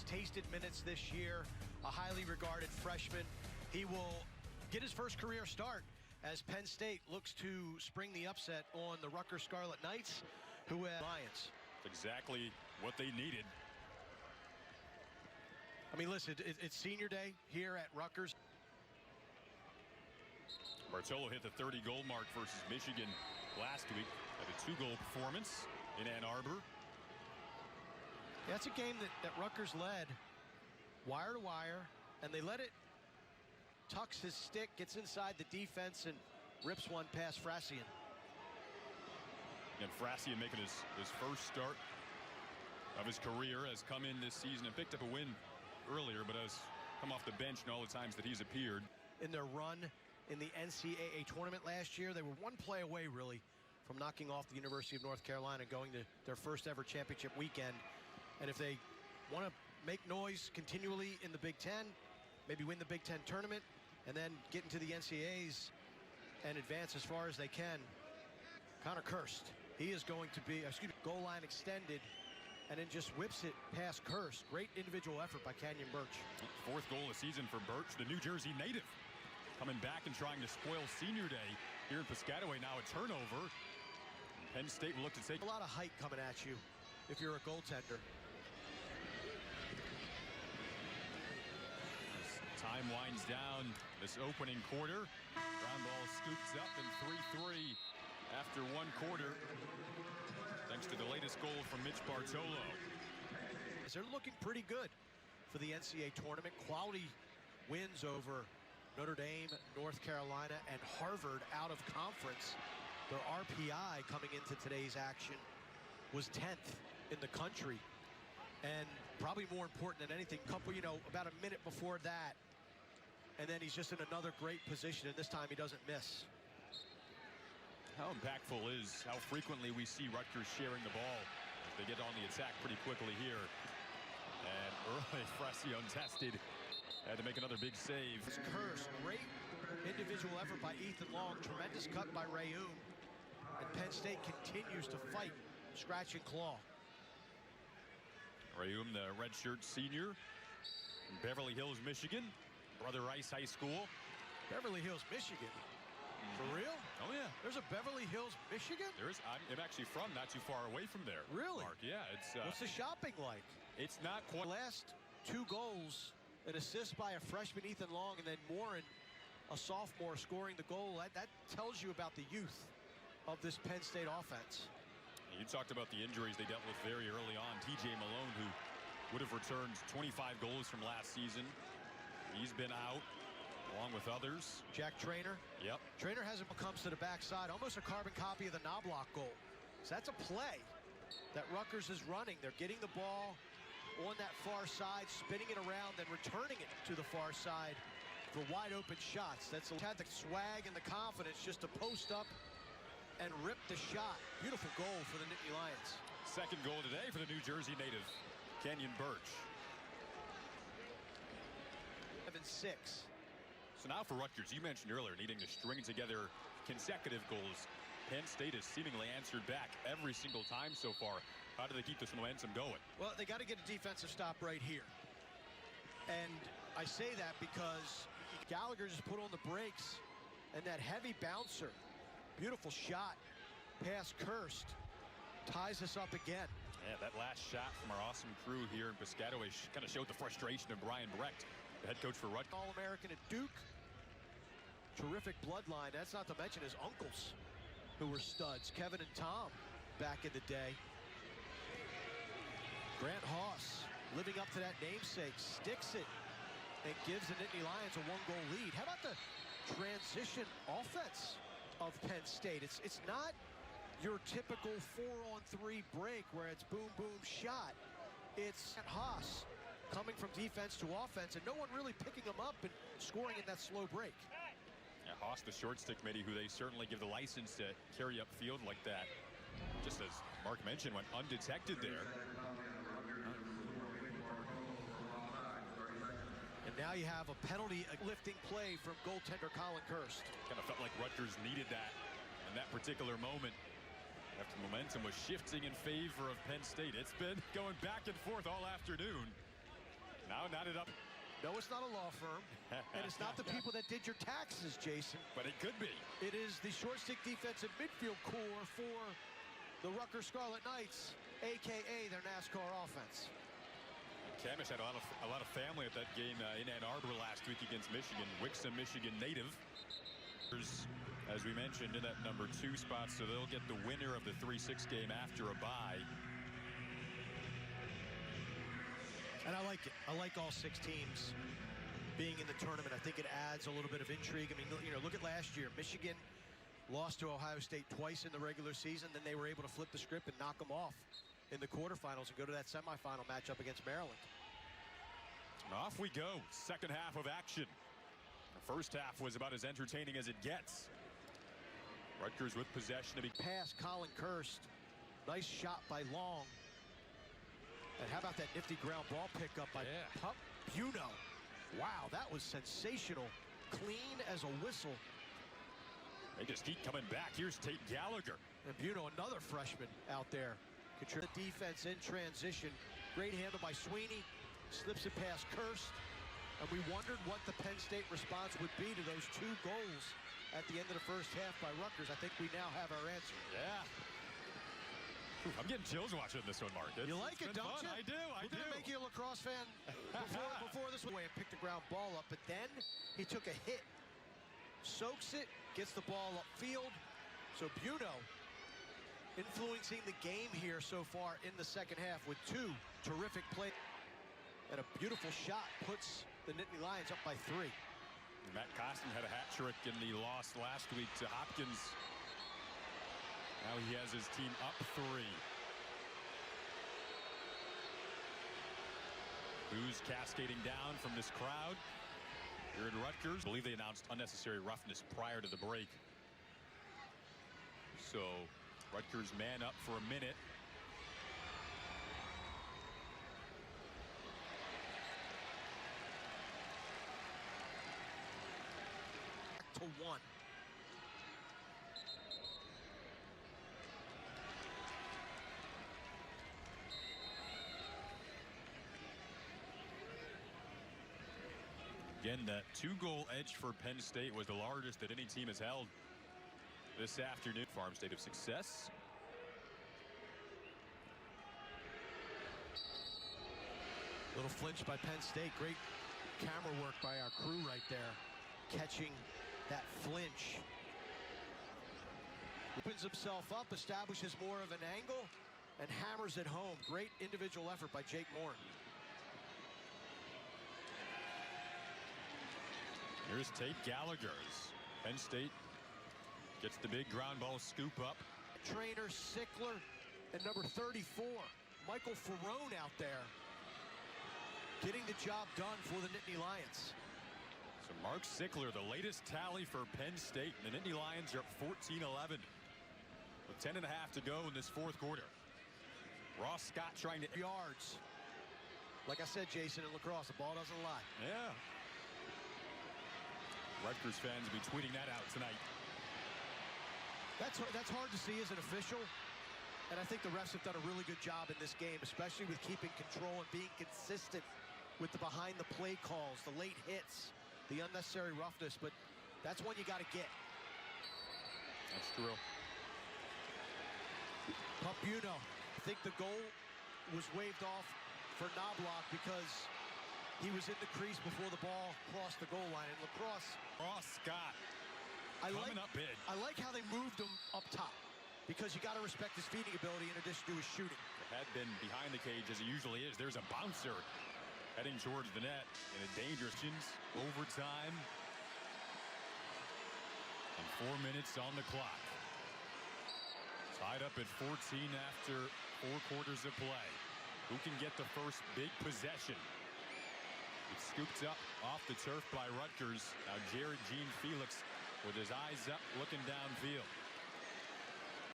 tasted minutes this year, a highly regarded freshman. He will get his first career start as Penn State looks to spring the upset on the Rutgers Scarlet Knights, who have Lions. That's exactly what they needed. I mean, listen, it's senior day here at Rutgers. Bartolo hit the 30-goal mark versus Michigan last week. Had a 2-goal performance in Ann Arbor. Yeah, that's a game that Rutgers led wire to wire, and they let it tucks his stick, gets inside the defense, and rips one past Frasian. And Frasian making his first start of his career, has come in this season and picked up a win earlier, but has come off the bench in all the times that he's appeared. In their run in the NCAA tournament last year, they were one play away, really, from knocking off the University of North Carolina, going to their first ever championship weekend. And if they want to make noise continually in the Big Ten, maybe win the Big Ten tournament, and then get into the NCAAs and advance as far as they can, Connor Kirst, he is going to be, goal line extended, and then just whips it past Kirst. Great individual effort by Kenyon Birch. Fourth goal of the season for Birch, the New Jersey native, coming back and trying to spoil senior day here in Piscataway. Now a turnover. Penn State will look to take a lot of height coming at you if you're a goaltender. As time winds down this opening quarter. Ground ball scoops up and 3-3 after one quarter, thanks to the latest goal from Mitch Bartolo. They're looking pretty good for the NCAA tournament. Quality wins over Notre Dame, North Carolina, and Harvard out of conference. Their RPI coming into today's action was 10th in the country. And probably more important than anything, about a minute before that, and then he's just in another great position, and this time he doesn't miss. How impactful is how frequently we see Rutgers sharing the ball as they get on the attack pretty quickly here. And early, Frasian untested. Had to make another big save. It's Kirst, great individual effort by Ethan Long, tremendous cut by Rayoum. And Penn State continues to fight, scratch and claw. Rayoum, the redshirt senior in Beverly Hills, Michigan. Brother Rice High School. Beverly Hills, Michigan. For real? Oh, yeah. There's a Beverly Hills, Michigan? There is. I'm actually from not too far away from there. Really? Mark, yeah. It's. What's the shopping like? It's not quite. Last 2 goals, an assist by a freshman, Ethan Long, and then Morin, a sophomore, scoring the goal. That tells you about the youth of this Penn State offense. You talked about the injuries they dealt with very early on. TJ Malone, who would have returned 25 goals from last season. He's been out, along with others. Jack Traynor. Yep. Traynor comes to the backside, almost a carbon copy of the Knobloch goal. So that's a play that Rutgers is running. They're getting the ball on that far side, spinning it around, then returning it to the far side for wide open shots. That's had the swag and the confidence just to post up and rip the shot. Beautiful goal for the Nittany Lions. Second goal today for the New Jersey native, Kenyon Birch. 7-6. So now for Rutgers, you mentioned earlier needing to string together consecutive goals. Penn State has seemingly answered back every single time so far. How do they keep this momentum going? Well, they got to get a defensive stop right here. And I say that because Gallagher just put on the brakes, and that heavy bouncer, beautiful shot past Kirst, ties us up again. Yeah, that last shot from our awesome crew here in Piscataway kind of showed the frustration of Brian Brecht, the head coach for Rutgers. All-American at Duke. Terrific bloodline. That's not to mention his uncles, who were studs. Kevin and Tom back in the day. Grant Haas, living up to that namesake, sticks it and gives the Nittany Lions a 1-goal lead. How about the transition offense of Penn State? It's not your typical 4-on-3 break where it's boom, boom, shot. It's Haas coming from defense to offense, and no one really picking him up and scoring in that slow break. Yeah, Haas, the short stick middie, who they certainly give the license to carry upfield like that. Just as Mark mentioned, went undetected there. And now you have a penalty, a lifting play from goaltender Colin Kirst. Kind of felt like Rutgers needed that in that particular moment. After momentum was shifting in favor of Penn State. It's been going back and forth all afternoon. one added up. No, it's not a law firm, and it's not the people that did your taxes, Jason. But it could be. It is the short stick defensive midfield core for the Rutgers Scarlet Knights, a.k.a. their NASCAR offense. Camish had a lot of family at that game in Ann Arbor last week against Michigan. Wixom, Michigan native. As we mentioned, in that number 2 spot, so they'll get the winner of the 3-6 game after a bye. And I like it. I like all 6 teams being in the tournament. I think it adds a little bit of intrigue. I mean, you know, look at last year. Michigan lost to Ohio State twice in the regular season. Then they were able to flip the script and knock them off in the quarterfinals and go to that semifinal matchup against Maryland. And off we go. Second half of action. The first half was about as entertaining as it gets. Rutgers with possession. Pass, Colin Kirst. Nice shot by Long. And how about that nifty ground ball pickup by Pup Buno? Wow, that was sensational. Clean as a whistle. They just keep coming back. Here's Tate Gallagher. And Buno, another freshman out there. Contribute the defense in transition. Great handle by Sweeney. Slips it past Kirst. And we wondered what the Penn State response would be to those 2 goals at the end of the first half by Rutgers. I think we now have our answer. Yeah. I'm getting chills watching this one, Mark. You like it, don't you? I do. We're going to make you a lacrosse fan before this way and picked the ground ball up. But then he took a hit, soaks it, gets the ball upfield. So Buno influencing the game here so far in the second half with 2 terrific plays. And a beautiful shot puts the Nittany Lions up by 3. Matt Costin had a hat trick in the loss last week to Hopkins. Now he has his team up 3. Booze cascading down from this crowd here at Rutgers. I believe they announced unnecessary roughness prior to the break. So Rutgers man up for a minute. To 1. Again, that 2-goal edge for Penn State was the largest that any team has held this afternoon. Farm State of success. Little flinch by Penn State. Great camera work by our crew right there. Catching that flinch. Opens himself up, establishes more of an angle, and hammers it home. Great individual effort by Jake Moore. Here's Tate Gallagher's. Penn State gets the big ground ball scoop up. Trainer Sickler and number 34, Michael Ferrone out there getting the job done for the Nittany Lions. So Mark Sickler, the latest tally for Penn State. The Nittany Lions are up 14-11 with 10.5 to go in this 4th quarter. Ross Scott trying to yards. Like I said, Jason, in lacrosse, the ball doesn't lie. Yeah. Rutgers fans will be tweeting that out tonight. That's hard to see as an official, and I think the refs have done a really good job in this game, especially with keeping control and being consistent with the behind-the-play calls, the late hits, the unnecessary roughness, but that's one you got to get. That's true. Pup Buno, I think the goal was waved off for Knobloch because he was in the crease before the ball crossed the goal line. In lacrosse, Ross Scott coming up big. I like how they moved him up top because you got to respect his feeding ability in addition to his shooting. It had been behind the cage as he usually is. There's a bouncer heading towards the net in a dangerous overtime. And 4 minutes on the clock. Tied up at 14 after 4 quarters of play. Who can get the first big possession? It's scooped up off the turf by Rutgers. Now Jared Jean Felix with his eyes up looking downfield.